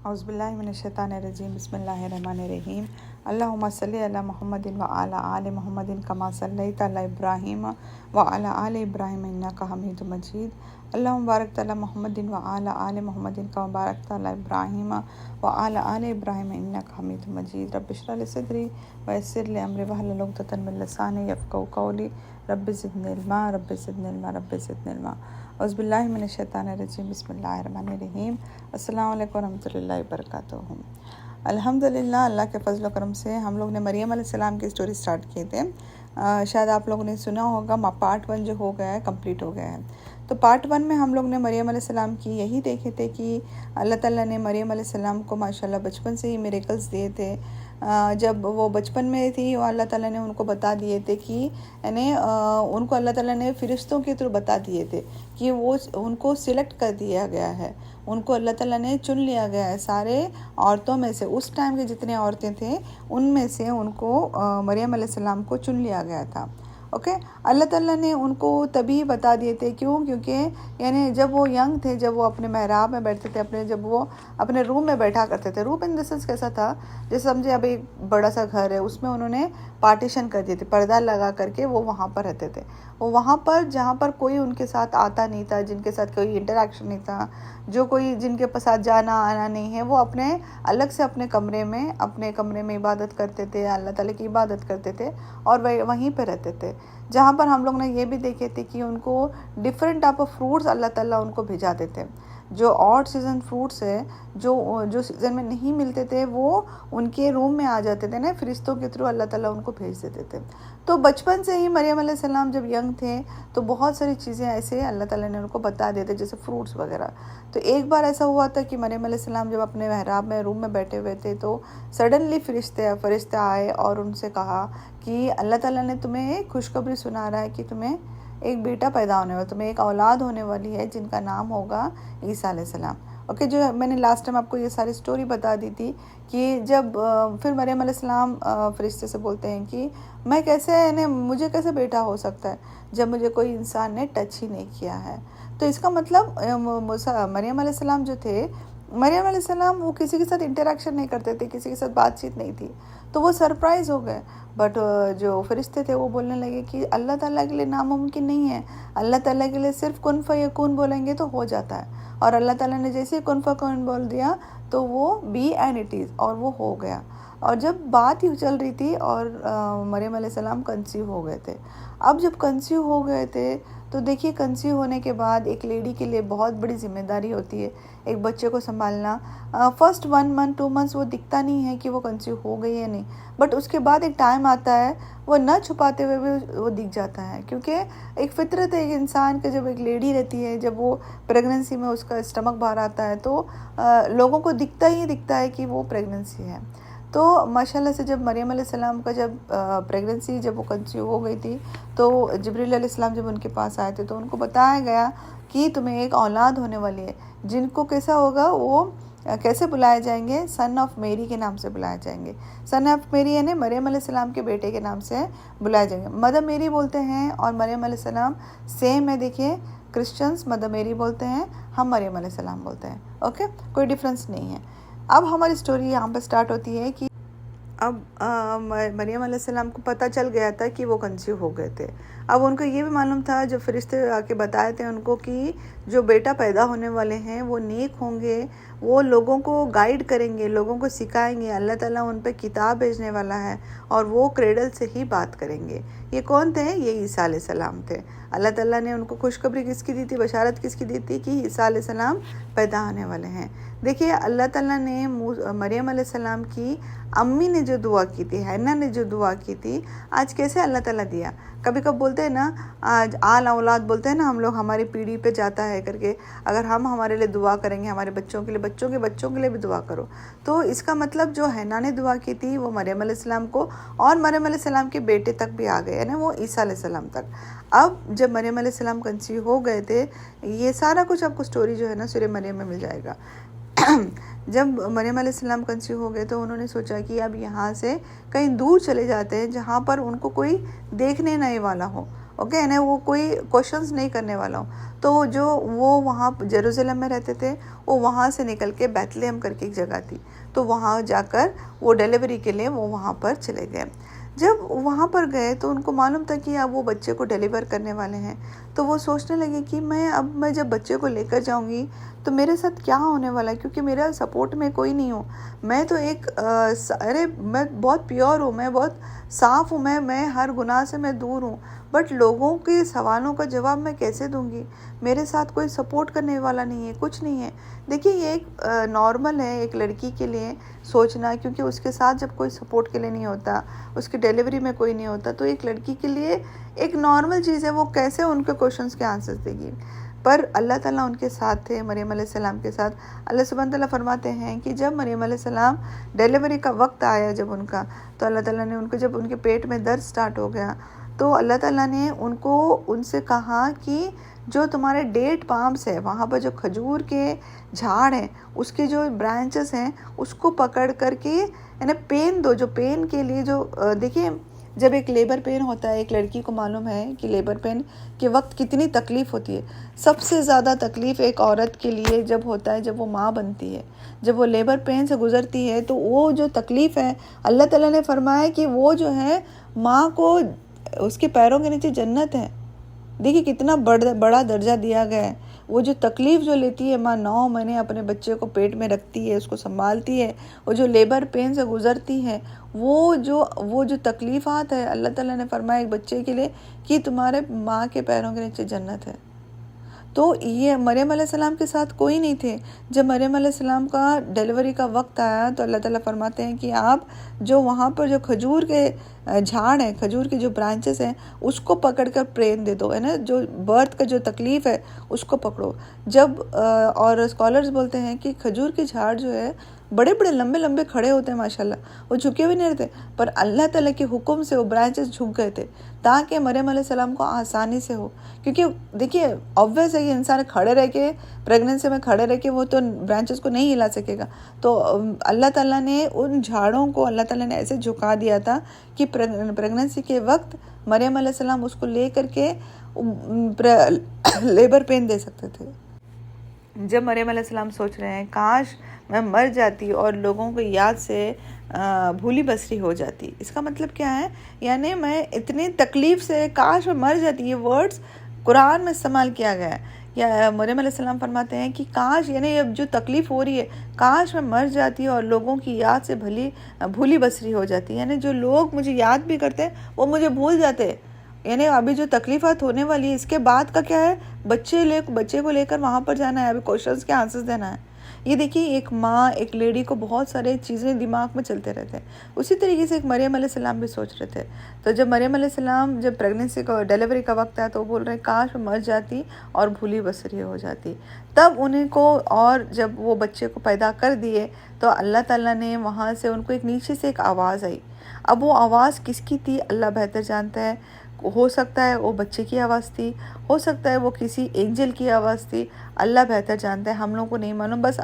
औज़ुबिल्लाहिमिनश्शैतानिर्रजीम बिस्मिल्लाहिर्रहमानिर्रहीम अल्लाहुम्मा सल्लि अला मुहम्मदिन व अला आलि मुहम्मदिन कमा सल्लैता अला इब्राहीम व अला आलि इब्राहीम इन्नका हमीदुम मजीद अल्लाहुम्मा बारिक अला मुहम्मदिन व अला आलि मुहम्मदिन कमा बारकता अला इब्राहीम व अला आलि इब्राहीम इन्नका हमीदुम मजीद रब्बि इश्रह लिी सदरी व यस्सिर ली अमरी वहलुल उक़दतम मिन लिसानी यफ़क़हू क़ौली रब्बि ज़िदनी इल्मा रब्बि ज़िदनी इल्मा रब्बि ज़िदनी इल्मा औज़ुबिल्लाहिमिनश्शैतानिर्रजीम बिस्मिल्लाहिर्रहमानिर्रहीम अस्सलामु अलैकुम वरहमतुल्लाहि वबरकातुहू। अल्हम्दुलिल्लाह, अल्लाह के फजल करम से हम लोग ने मरियम अलैहिस्सलाम की स्टोरी स्टार्ट किए थे। शायद आप लोगों ने सुना होगा, पार्ट 1 जो हो गया है कंप्लीट हो गया है। तो पार्ट 1 में हम लोग ने मरियम अलैहिस्सलाम की यही देखे थे कि अल्लाह ताला ने मरियम अलैहिस्सलाम को माशाल्लाह बचपन से ही मिरेकल्स दिए थे। जब वो बचपन में थी अल्लाह ताला ने उनको बता दिए थे कि यानी उनको अल्लाह ताला ने फरिश्तों के थ्रू बता दिए थे कि वो उनको सिलेक्ट कर दिया गया है, उनको अल्लाह ताला ने चुन लिया गया है। सारे औरतों में से, उस टाइम के जितने औरतें थे उनमें से उनको मरियम अलैहिस्सलाम को चुन लिया गया था। ओके, अल्लाह ताला ने उनको तभी बता दिए थे, क्योंकि यानी जब वो यंग थे, जब वो अपने मेहराब में बैठते थे, जब वो अपने रूम में बैठा करते थे। रूम इन द सेंस कैसा था, जैसे समझे अब एक बड़ा सा घर है, उसमें उन्होंने पार्टीशन कर दिए थे, पर्दा लगा करके वो वहाँ पर रहते थे। वो वहाँ पर जहाँ पर कोई उनके साथ आता नहीं था, जिनके साथ कोई इंटरेक्शन नहीं था, जो कोई जिनके साथ जाना आना नहीं है, वो अपने अलग से अपने कमरे में इबादत करते थे, अल्लाह ताला की इबादत करते थे और वहीं पर रहते थे। जहाँ पर हम लोग ने ये भी देखे थे कि उनको डिफरेंट टाइप ऑफ फ्रूट्स अल्लाह ताला उनको भिजा देते। जो ऑड सीज़न फ्रूट्स है, जो सीज़न में नहीं मिलते थे, वो उनके रूम में आ जाते थे ना, फरिश्तों के थ्रू अल्लाह ताला उनको भेज देते थे। तो बचपन से ही मरियम अलैहिस्सलाम जब यंग थे तो बहुत सारी चीज़ें ऐसे अल्लाह ताला ने उनको बता दिए थे, जैसे फ्रूट्स वगैरह। तो एक बार ऐसा हुआ था कि मरियम अलैहिस्सलाम जब अपने मेहराब में रूम में बैठे हुए थे तो सडनली फरिश्ते आए और उनसे कहा कि अल्लाह ताला ने तुम्हें खुशखबरी सुना रहा है कि तुम्हें एक बेटा पैदा होने वाला, तुम्हें एक औलाद होने वाली है जिनका नाम होगा ईसा अलैहिस्सलाम। ओके, जो मैंने लास्ट टाइम आपको ये सारी स्टोरी बता दी थी कि जब फिर मरियम अलैहिस्सलाम फरिश्ते से बोलते हैं कि मैं कैसे, मुझे कैसे बेटा हो सकता है जब मुझे कोई इंसान ने टच ही नहीं किया है। तो इसका मतलब मरियम अलैहिस्सलाम जो थे, मरियम अलैहिस्सलाम वो किसी के साथ इंटरेक्शन नहीं करते थे, किसी के साथ बातचीत नहीं थी। तो वो सरप्राइज़ हो गए। बट जो फरिश्ते थे वो बोलने लगे कि अल्लाह ताला के लिए नामुमकिन नहीं है, अल्लाह ताला के लिए सिर्फ कुन फयकून बोलेंगे तो हो जाता है। और अल्लाह ताला ने जैसे ही कुन फयकून बोल दिया तो वो बी एंड इट इज़, और वो हो गया। और जब बात ही चल रही थी और मरियम अलैहिस्सलाम कंसीव हो गए थे। अब जब कंसीव हो गए थे तो देखिए, कंसीव होने के बाद एक लेडी के लिए बहुत बड़ी जिम्मेदारी होती है एक बच्चे को संभालना। फर्स्ट 1 मंथ 2 मंथ्स वो दिखता नहीं है कि वो कंसीव हो गई है नहीं, बट उसके बाद एक टाइम आता है वो न छुपाते हुए भी वो दिख जाता है। क्योंकि एक फितरत है एक इंसान के, जब एक लेडी रहती है, जब वो प्रेगनेंसी में उसका स्टमक बाहर आता है तो लोगों को दिखता ही दिखता है कि वो प्रेगनेंसी है। तो माशाल्लाह से जब मरियम अलैहिस्सलाम का जब प्रेगनेंसी जब वो कंसीव हो गई थी तो जिब्रील अलैहिस्सलाम जब उनके पास आए थे तो उनको बताया गया कि तुम्हें एक औलाद होने वाली है, जिनको कैसा होगा, वो कैसे बुलाए जाएंगे, सन ऑफ मेरी के नाम से बुलाए जाएंगे। सन ऑफ मेरी यानी मरियम अलैहिस्सलाम के बेटे के नाम से बुलाए जाएंगे। मदर मेरी बोलते हैं और मरियम अलैहिस्सलाम सेम है। देखिए, क्रिश्चियंस मदर मेरी बोलते हैं, हम मरियम अलैहिस्सलाम बोलते हैं। ओके, कोई डिफरेंस नहीं है। अब हमारी स्टोरी यहाँ पर स्टार्ट होती है कि अब मरियम अलैहिस्सलाम को पता चल गया था कि वो कंसीव हो गए थे। अब उनको ये भी मालूम था, जब फरिश्ते आके बताए थे उनको कि जो बेटा पैदा होने वाले हैं वो नेक होंगे, वो लोगों को गाइड करेंगे, लोगों को सिखाएंगे, अल्लाह ताला उन पर किताब भेजने वाला है और वो क्रेडल से ही बात करेंगे। ये कौन थे? ये ईसा अलैहिस्सलाम थे। अल्लाह ताला ने उनको खुशखबरी किसकी दी थी, बशारत किसकी दी थी कि ईसा अलैहिस्सलाम पैदा होने वाले हैं। देखिए, अल्लाह ताला ने मरियम अलैहिस्सलाम की अम्मी ने जो दुआ की थी, हन्ना ने जो दुआ की थी, आज कैसे अल्लाह ताला दिया। कभी कभी बोलते हैं ना, आज आल औलाद बोलते हैं ना हम लोग, हमारी पीढ़ी पे जाता है करके, अगर हम हमारे लिए दुआ करेंगे, हमारे बच्चों के लिए, बच्चों के बच्चों के लिए भी दुआ करो। तो इसका मतलब जो हन्ना ने दुआ की थी वो मरियम अलैहिस्सलाम को और मरियम अलैहिस्सलाम के बेटे तक भी आ गए, ना, वो ईसा अलैहिस्सलाम तक। अब जब मरियम अलैहिस्सलाम कंसीव हो गए थे, ये सारा कुछ आपको स्टोरी जो है ना सूरह मरियम में मिल जाएगा। जब मरियम अलैहिस्सलाम कंसीव हो गए तो उन्होंने सोचा कि अब यहाँ से कहीं दूर चले जाते हैं जहाँ पर उनको कोई देखने नहीं वाला हो। ओके, यानी वो कोई क्वेश्चंस नहीं करने वाला हूँ। तो जो वो वहाँ जेरूसलम में रहते थे, वो वहाँ से निकल के बैतलहम करके एक जगह थी, तो वहाँ जाकर वो डिलीवरी के लिए वो वहाँ पर चले गए। जब वहाँ पर गए तो उनको मालूम था कि अब वो बच्चे को डिलीवर करने वाले हैं। तो वो सोचने लगे कि मैं जब बच्चे को लेकर जाऊँगी तो मेरे साथ क्या होने वाला है, क्योंकि मेरा सपोर्ट में कोई नहीं हूँ। मैं तो एक अरे मैं बहुत प्योर हूँ, मैं बहुत साफ़ हूँ, मैं हर गुनाह से मैं दूर हूँ, बट लोगों के सवालों का जवाब मैं कैसे दूँगी? मेरे साथ कोई सपोर्ट करने वाला नहीं है, कुछ नहीं है। देखिए, ये एक नॉर्मल है एक लड़की के लिए सोचना, क्योंकि उसके साथ जब कोई सपोर्ट के लिए नहीं होता, उसकी डिलीवरी में कोई नहीं होता, तो एक लड़की के लिए एक नॉर्मल चीज़ है, वो कैसे उनके क्वेश्चंस के आंसर्स देगी। पर अल्लाह ताला उनके साथ थे, मरियम अलैहिस्सलाम के साथ। अल्लाह सुब्हान तआला फरमाते हैं कि जब मरियम अलैहिस्सलाम डिलीवरी का वक्त आया जब उनका, तो अल्लाह ताला ने उनको, जब उनके पेट में दर्द स्टार्ट हो गया, तो अल्लाह ताला ने उनसे कहा कि जो तुम्हारे डेट पाम्स है, वहाँ पर जो खजूर के झाड़ हैं, उसके जो ब्रांचेस हैं, उसको पकड़ करके यानी पेन दो, जो पेन के लिए जो देखिए, जब एक लेबर पेन होता है, एक लड़की को मालूम है कि लेबर पेन के वक्त कितनी तकलीफ़ होती है। सबसे ज़्यादा तकलीफ़ एक औरत के लिए जब होता है, जब वो माँ बनती है, जब वो लेबर पेन से गुज़रती है, तो वो जो तकलीफ़ है, अल्लाह ताला ने फरमाया कि वो जो है माँ को उसके पैरों के नीचे जन्नत है। देखिए कितना बड़ा दर्जा दिया गया है। वो जो तकलीफ़ जो लेती है माँ, 9 महीने अपने बच्चे को पेट में रखती है, उसको संभालती है, वो जो लेबर पेन से गुज़रती है, वो जो तकलीफ़ात है, अल्लाह ताला ने फरमाया एक बच्चे के लिए कि तुम्हारे माँ के पैरों के नीचे जन्नत है। तो ये मरियम अलैहिस्सलाम के साथ कोई नहीं थे। जब मरियम अलैहिस्सलाम का डिलीवरी का वक्त आया, तो अल्लाह ताला फरमाते हैं कि आप जो वहाँ पर जो खजूर के झाड़ हैं, खजूर की जो ब्रांचेस हैं, उसको पकड़ कर प्रेम दे दो, है ना, जो बर्थ का जो तकलीफ़ है उसको पकड़ो। जब और स्कॉलर्स बोलते हैं कि खजूर के झाड़ जो है बड़े बड़े लंबे लंबे खड़े होते हैं माशाल्लाह, वो झुके भी नहीं रहते, पर अल्लाह ताला के हुक्म से वो ब्रांचेस झुक गए थे ताकि मरियम अलैहिस्सलाम को आसानी से हो। क्योंकि देखिए ऑब्वियस है कि इंसान खड़े रह के, प्रेगनेंसी में खड़े रह के वो तो ब्रांचेस को नहीं हिला सकेगा। तो अल्लाह ताला ने उन झाड़ों को अल्लाह ताला ने ऐसे झुका दिया था कि प्रेगनेंसी के वक्त मरियम अलैहिस्सलाम उसको ले करके लेबर पेन दे सकते थे। जब मरियम अलैहिस्सलाम सोच रहे हैं काश मैं मर जाती और लोगों को याद से भूली बसरी हो जाती, इसका मतलब क्या है, यानी मैं इतनी तकलीफ़ से काश मैं मर जाती, ये वर्ड्स कुरान में इस्तेमाल किया गया है। या मरियम अलैहिस्सलाम फरमाते हैं कि काश, यानी अब जो तकलीफ़ हो रही है, काश मैं मर जाती और लोगों की याद से भूली बसरी हो जाती, यानी जो लोग मुझे याद भी करते हैं वो मुझे भूल जाते। यानी अभी जो तकलीफ़ात होने वाली है, इसके बाद का क्या है, बच्चे को लेकर वहाँ पर जाना है, अभी क्वेश्चंस के आंसर्स देना है। ये देखिए, एक माँ, एक लेडी को बहुत सारे चीज़ें दिमाग में चलते रहते हैं। उसी तरीके से एक मरियम अलैहिस्सलाम भी सोच रहे थे। तो जब मरियम अलैहिस्सलाम जब प्रेगनेंसी का डिलीवरी का वक्त आया, तो वो बोल रहे हैं काश मैं मर जाती और भूली बसरी हो जाती। तब उन्हीं को, और जब वो बच्चे को पैदा कर दिए, तो अल्लाह ताला ने वहाँ से उनको एक नीचे से एक आवाज़ आई। अब वो आवाज़ किसकी थी अल्लाह बेहतर जानता है। हो सकता है वो बच्चे की आवाज़ थी, हो सकता है वो किसी एंजल की आवाज़ थी, अल्लाह बेहतर जानता है, हम लोगों को नहीं मालूम। बस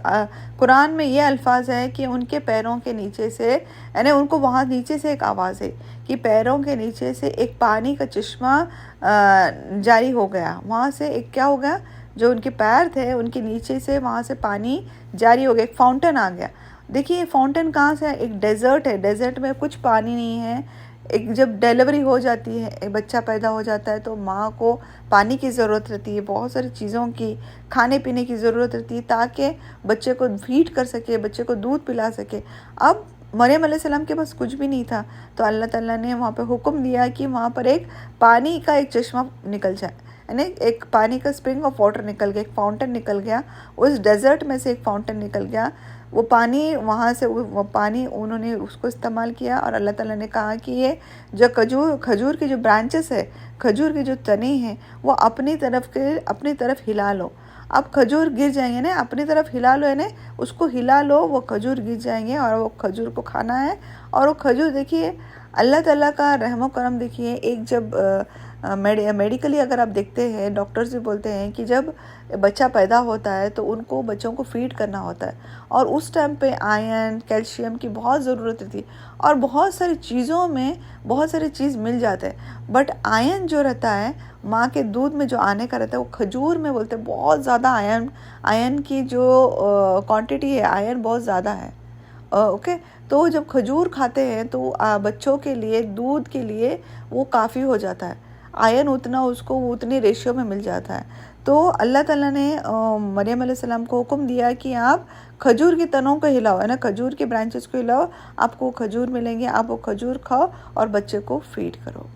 कुरान में ये अल्फाज है कि उनके पैरों के नीचे से, यानी उनको वहाँ नीचे से एक आवाज़ है कि पैरों के नीचे से एक पानी का चश्मा जारी हो गया। वहाँ से एक क्या हो गया, जो उनके पैर थे उनके नीचे से वहाँ से पानी जारी हो गया, एक फाउंटेन आ गया। देखिए फाउंटेन कहाँ से है, एक डेजर्ट है, डेजर्ट में कुछ पानी नहीं है। एक जब डिलीवरी हो जाती है, एक बच्चा पैदा हो जाता है, तो माँ को पानी की ज़रूरत रहती है, बहुत सारी चीज़ों की, खाने पीने की ज़रूरत रहती है ताकि बच्चे को फीड कर सके, बच्चे को दूध पिला सके। अब मरियम अलैहिस्सलाम के पास कुछ भी नहीं था, तो अल्लाह ताला ने वहाँ पे हुक्म दिया कि वहाँ पर एक पानी का एक चश्मा निकल जाए, यानी एक पानी का स्प्रिंग ऑफ वाटर निकल गया, एक फाउंटेन निकल गया, उस डेजर्ट में से एक फाउंटेन निकल गया। वो पानी वहाँ से, वो पानी उन्होंने उसको इस्तेमाल किया, और अल्लाह ताला ने कहा कि ये जो खजूर की जो ब्रांचेस है, खजूर के जो तने हैं, वो अपनी तरफ हिला लो। अब खजूर गिर जाएंगे ना, अपनी तरफ हिला लो, यानी उसको हिला लो, वो खजूर गिर जाएंगे और वो खजूर को खाना है। और वो खजूर देखिए अल्लाह ताला का रहमो करम देखिए, एक जब मेडिकली अगर आप देखते हैं, डॉक्टर्स भी बोलते हैं कि जब बच्चा पैदा होता है तो उनको बच्चों को फीड करना होता है, और उस टाइम पे आयरन कैल्शियम की बहुत ज़रूरत रहती है, और बहुत सारी चीज़ों में बहुत सारी चीज़ मिल जाते हैं। बट आयरन जो रहता है माँ के दूध में जो आने का रहता है, वो खजूर में बोलते हैं बहुत ज़्यादा आयरन की जो क्वांटिटी है, आयरन बहुत ज़्यादा है। ओके, तो जब खजूर खाते हैं तो बच्चों के लिए दूध के लिए वो काफ़ी हो जाता है, आयरन उतना उसको उतनी रेशियो में मिल जाता है। तो अल्लाह ताला ने मरियम अलैहिस्सलाम को हुक्म दिया कि आप खजूर के तनों को हिलाओ, है ना, खजूर के ब्रांचेस को हिलाओ, आपको खजूर मिलेंगे, आप वो खजूर खाओ और बच्चे को फीड करो।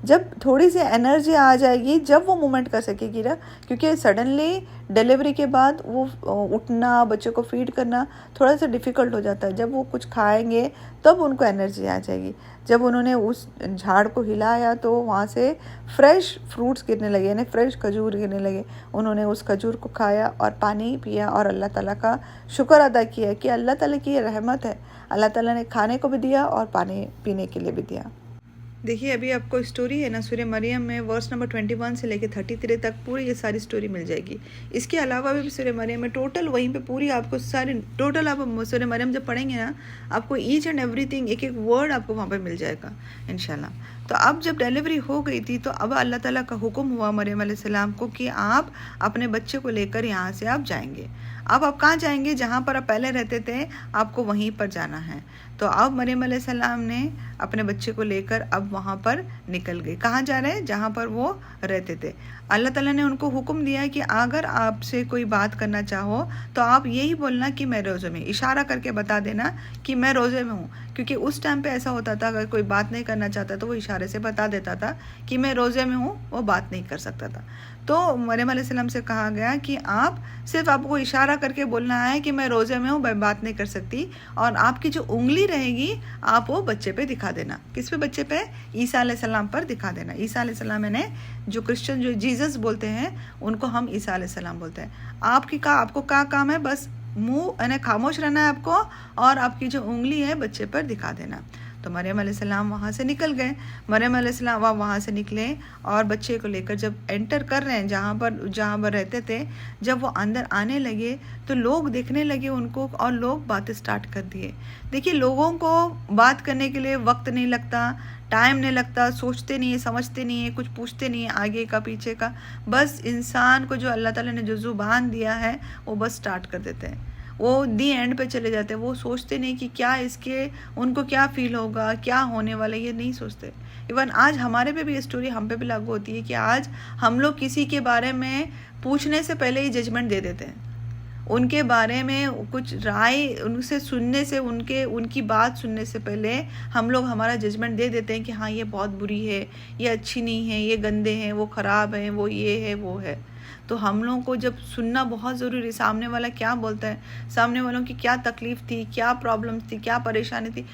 जब थोड़ी सी एनर्जी आ जाएगी, जब वो मूवमेंट कर सकेगी ना, क्योंकि सडनली डिलीवरी के बाद वो उठना, बच्चे को फीड करना थोड़ा सा डिफ़िकल्ट हो जाता है। जब वो कुछ खाएंगे तब उनको एनर्जी आ जाएगी। जब उन्होंने उस झाड़ को हिलाया तो वहाँ से फ्रेश फ्रूट्स गिरने लगे, यानी फ्रेश खजूर गिरने लगे। उन्होंने उस खजूर को खाया और पानी पिया और अल्लाह ताला का शुक्र अदा किया कि अल्लाह ताला की ये रहमत है, अल्लाह ताला ने खाने को भी दिया और पानी पीने के लिए भी दिया। देखिए, अभी आपको स्टोरी है ना सूरह मरियम में वर्स नंबर 21 से लेकर 33 तक पूरी ये सारी स्टोरी मिल जाएगी। इसके अलावा भी सूरह मरियम में टोटल वहीं पे पूरी आपको सारी टोटल आप सूरह मरियम जब पढ़ेंगे ना, आपको ईच एंड एवरीथिंग, एक एक वर्ड आपको वहाँ पे मिल जाएगा इंशाल्लाह। तो अब जब डिलीवरी हो गई थी तो अब अल्लाह ताला का हुक्म हुआ मरियम अलैहिस्सलाम को कि आप अपने बच्चे को लेकर यहाँ से आप जाएंगे। अब आप कहाँ जाएंगे? जहाँ पर आप पहले रहते थे आपको वहीं पर जाना है। तो अब मरियम अलैहिस्सलाम ने अपने बच्चे को लेकर अब वहाँ पर निकल गए। कहाँ जा रहे हैं? जहाँ पर वो रहते थे। अल्लाह ताला ने उनको हुक्म दिया कि अगर आपसे कोई बात करना चाहो तो आप यही बोलना कि मैं रोज़े में, इशारा करके बता देना कि मैं रोज़े में हूँ, क्योंकि उस टाइम पे ऐसा होता था अगर कोई बात नहीं करना चाहता तो वो इशारे से बता देता था कि मैं रोज़े में हूँ, वो बात नहीं कर सकता था। तो मरियम अलैहिस्सलाम से कहा गया कि आप सिर्फ आपको इशारा करके बोलना है कि मैं रोज़े में हूँ, मैं बात नहीं कर सकती, और आपकी जो उंगली रहेगी आप वो बच्चे पे दिखा देना। किस पे? बच्चे पे, ईसा अलैहिस्सलाम पर दिखा देना। ईसा अलैहिस्सलाम यानी जो क्रिश्चियन जो जीसस बोलते हैं उनको हम ईसा अलैहिस्सलाम बोलते हैं। आपको क्या काम है? बस मुंह यानी खामोश रहना है आपको, और आपकी जो उंगली है बच्चे पर दिखा देना। तो मरियम अलैहिस्सलाम वहाँ से निकल गए। मरियम अलैहिस्सलाम वहाँ से निकले और बच्चे को लेकर जब एंटर कर रहे हैं जहाँ पर रहते थे, जब वो अंदर आने लगे तो लोग देखने लगे उनको और लोग बातें स्टार्ट कर दिए। देखिए, लोगों को बात करने के लिए वक्त नहीं लगता, टाइम नहीं लगता, सोचते नहीं है, समझते नहीं है, कुछ पूछते नहीं है आगे का पीछे का। बस इंसान को जो अल्लाह ताला ने जो ज़ुबान दिया है वो बस स्टार्ट कर देते हैं, वो दी एंड पे चले जाते हैं। वो सोचते नहीं कि क्या इसके उनको क्या फील होगा, क्या होने वाला, ये नहीं सोचते। इवन आज हमारे पे भी ये स्टोरी हम पे भी लागू होती है कि आज हम लोग किसी के बारे में पूछने से पहले ही जजमेंट दे देते हैं। उनके बारे में कुछ राय उनसे सुनने से, उनकी बात सुनने से पहले हम लोग हमारा जजमेंट दे देते हैं कि हाँ ये बहुत बुरी है, ये अच्छी नहीं है, ये गंदे हैं, वो ख़राब हैं, वो ये है वो है। तो हम लोगों को जब सुनना बहुत ज़रूरी, सामने वाला क्या बोलता है, सामने वालों की क्या तकलीफ़ थी, क्या प्रॉब्लम्स थी, क्या परेशानी थी,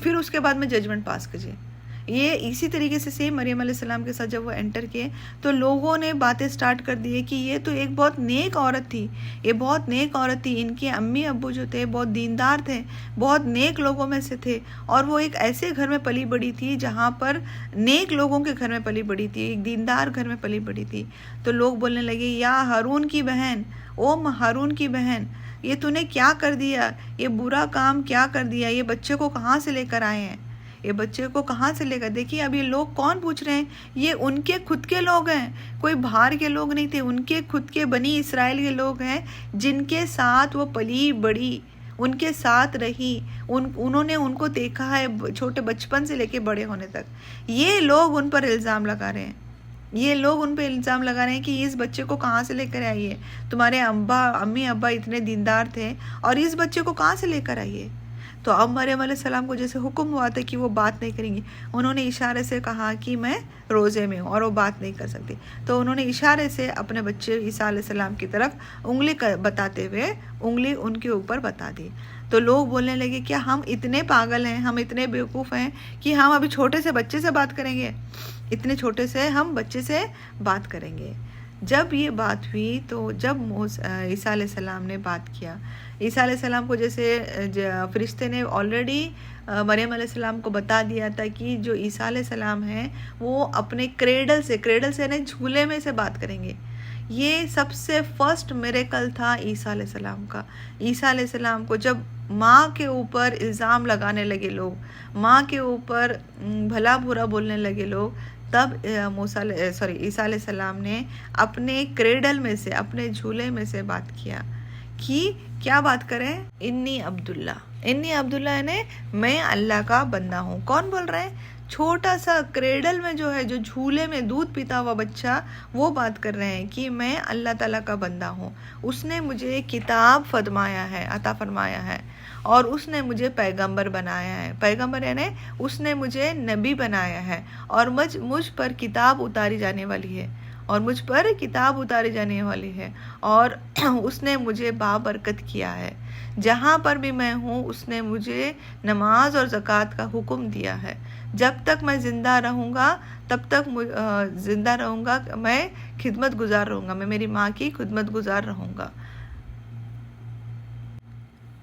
फिर उसके बाद में जजमेंट पास कीजिए। ये इसी तरीके से सेम मरियम अलैहिस्सलाम के साथ जब वो एंटर किए तो लोगों ने बातें स्टार्ट कर दी कि ये तो एक बहुत नेक औरत थी, ये बहुत नेक औरत थी। इनके अम्मी अब्बू जो थे बहुत दीनदार थे, बहुत नेक लोगों में से थे, और वो एक ऐसे घर में पली बड़ी थी जहाँ पर नेक लोगों के घर में पली बड़ी थी, एक दीनदार घर में पली बड़ी थी। तो लोग बोलने लगे, या हारून की बहन, ओ हारून की बहन, ये तूने क्या कर दिया, ये बुरा काम क्या कर दिया, ये बच्चे को कहाँ से लेकर आए हैं, ये बच्चे को कहाँ से लेकर। देखिए अब ये लोग कौन पूछ रहे हैं, ये उनके खुद के लोग हैं, कोई बाहर के लोग नहीं थे, उनके खुद के बनी इसराइल के लोग हैं जिनके साथ वो पली बड़ी, उनके साथ रही, उन्होंने उनको देखा है छोटे बचपन से लेके बड़े होने तक। ये लोग उन पर इल्ज़ाम लगा रहे हैं, ये लोग उन पर इल्ज़ाम लगा रहे हैं कि इस बच्चे को कहाँ से लेकर आइए, तुम्हारे अम्मी अब्बा इतने दीनदार थे और इस बच्चे को कहाँ से लेकर आइए। तो अब मरियम अलैहिस्सलाम को जैसे हुक्म हुआ था कि वो बात नहीं करेंगी, उन्होंने इशारे से कहा कि मैं रोज़े में हूँ और वो बात नहीं कर सकती। तो उन्होंने इशारे से अपने बच्चे ईसा अलैहिस्सलाम की तरफ उंगली बताते हुए उंगली उनके ऊपर बता दी। तो लोग बोलने लगे, क्या हम इतने पागल हैं, हम इतने बेवकूफ़ हैं कि हम अभी छोटे से बच्चे से बात करेंगे, इतने छोटे से हम बच्चे से बात करेंगे। जब ये बात हुई तो जब ईसा अलैहिस्सलाम ने बात किया, ईसा अलैहिस्सलाम को जैसे फरिश्ते ने ऑलरेडी मरियम अलैहिस्सलाम को बता दिया था कि जो ईसा अलैहिस्सलाम हैं वो अपने क्रेडल से यानी झूले में से बात करेंगे। ये सबसे फर्स्ट मिरेकल था ईसा अलैहिस्सलाम का। ईसा अलैहिस्सलाम को जब माँ के ऊपर इल्ज़ाम लगाने लगे लोग, माँ के ऊपर भला बुरा बोलने लगे लोग, तब ईसा अलैहिस्सलाम ने अपने क्रेडल में से, अपने झूले में से बात किया कि क्या बात करें, इन्नी अब्दुल्ला यानी मैं अल्लाह का बंदा हूँ। कौन बोल रहे हैं? छोटा सा क्रेडल में जो है, जो झूले में दूध पीता हुआ बच्चा, वो बात कर रहे हैं कि मैं अल्लाह ताला का बंदा हूँ। उसने मुझे किताब अता फरमाया है और उसने मुझे पैगंबर बनाया है। पैगंबर यानी उसने मुझे नबी बनाया है और मुझ पर किताब उतारी जाने वाली है और उसने मुझे बाबरकत किया है। जहाँ पर भी मैं हूँ उसने मुझे नमाज और ज़कात का हुक्म दिया है। जब तक मैं ज़िंदा रहूँगा तब तक मैं खिदमत गुजार रहूँगा, मैं मेरी माँ की खिदमत गुजार रहूँगा।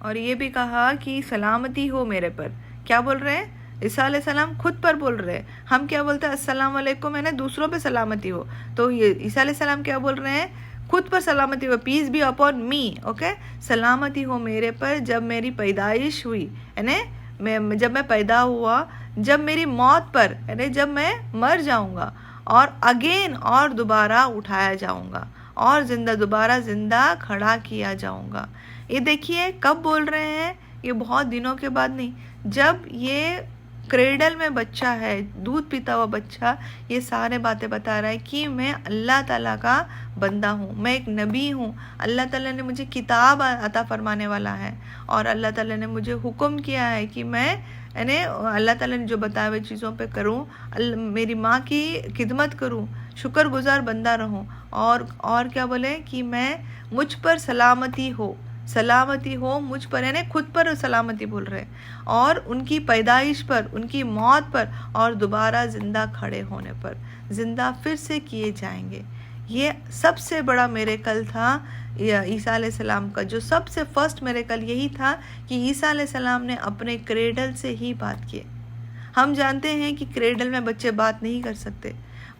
और ये भी कहा कि सलामती हो मेरे पर। क्या बोल रहे हैं? ईसा अलैहिस्सलाम खुद पर बोल रहे हैं। हम क्या बोलते हैं? अस्सलाम वालेकुम, यानी दूसरों पे सलामती हो। तो ये ईसा अलैहिस्सलाम क्या बोल रहे हैं? खुद पर सलामती हो, peace be upon me. Okay, सलामती हो मेरे पर जब मेरी पैदाइश हुई, यानी जब मैं पैदा हुआ, जब मेरी मौत पर, यानी जब मैं मर जाऊंगा और अगेन और दोबारा उठाया जाऊंगा और दोबारा जिंदा खड़ा किया जाऊंगा। ये देखिए कब बोल रहे हैं? ये बहुत दिनों के बाद नहीं, जब ये क्रेडल में बच्चा है, दूध पीता हुआ बच्चा, ये सारे बातें बता रहा है कि मैं अल्लाह ताला का बंदा हूँ, मैं एक नबी हूँ। अल्लाह ताला ने मुझे किताब अता फरमाने वाला है और अल्लाह ताला ने मुझे हुक्म किया है कि मैं, यानी अल्लाह ताला ने जो बताए हुए चीज़ों पे करूँ, मेरी माँ की खिदमत करूँ, शुक्रगुजार बंदा रहूँ और क्या बोले कि मैं, मुझ पर सलामती हो मुझ पर, यानी खुद पर सलामती बोल रहे हैं, और उनकी पैदाइश पर, उनकी मौत पर और दोबारा ज़िंदा खड़े होने पर, ज़िंदा फिर से किए जाएंगे। ये सबसे बड़ा मिरेकल था ईसा अलैहिस्सलाम का। जो सबसे फर्स्ट मिरेकल यही था कि ईसा अलैहिस्सलाम ने अपने क्रेडल से ही बात की। हम जानते हैं कि क्रेडल में बच्चे बात नहीं कर सकते।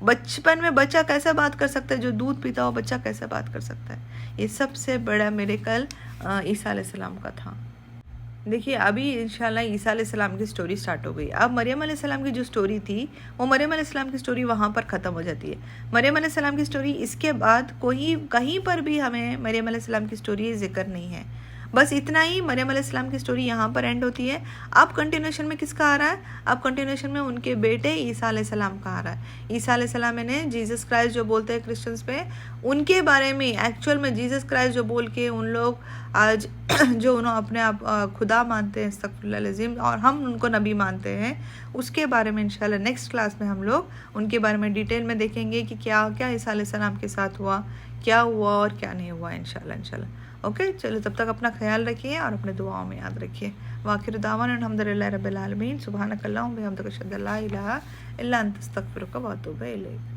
बचपन में बच्चा कैसे बात कर सकता है? जो दूध पीता हुआ बच्चा कैसे बात कर सकता है? ये सबसे बड़ा मिरेकल ईसा अलैहिस्सलाम का था। देखिए अभी इंशाल्लाह ईसा अलैहिस्सलाम की स्टोरी स्टार्ट हो गई। अब मरियम अलैहिस्सलाम की जो स्टोरी थी, वो मरियम अलैहिस्सलाम की स्टोरी वहाँ पर ख़त्म हो जाती है। मरियम अलैहिस्सलाम की स्टोरी, इसके बाद कहीं पर भी हमें मरियम अलैहिस्सलाम की स्टोरी जिक्र नहीं है। बस इतना ही, मरियम अलैहिस्सलाम की स्टोरी यहाँ पर एंड होती है। अब कंटिन्यूशन में किसका आ रहा है? अब कंटिन्यूशन में उनके बेटे ईसा अलैहिस्सलाम का आ रहा है। ईसा अलैहिस्सलाम ने जीसस क्राइस्ट जो बोलते हैं क्रिश्चियंस पे, उनके बारे में एक्चुअल में जीसस क्राइस्ट जो बोल के उन लोग आज जो उन्होंने अपने आप खुदा मानते हैं, अस्तगफिरुल्लाह, और हम उनको नबी मानते हैं, उसके बारे में इंशाल्लाह नेक्स्ट क्लास में हम लोग उनके बारे में डिटेल में देखेंगे कि क्या क्या ईसा अलैहिस्सलाम के साथ हुआ, क्या हुआ और क्या नहीं हुआ इंशाल्लाह। ओके, चलो तब तक अपना ख्याल रखिए और अपने दुआओं में याद रखिए। वाखिर दावाना अल्हम्दुलिल्लाहि रब्बिल आलमीन, सुब्हानकल्लाहुम्मा व बिहम्दिका अशहदु अल्ला इलाहा इल्ला अंता अस्तगफिरुका व अतूबु इलैक।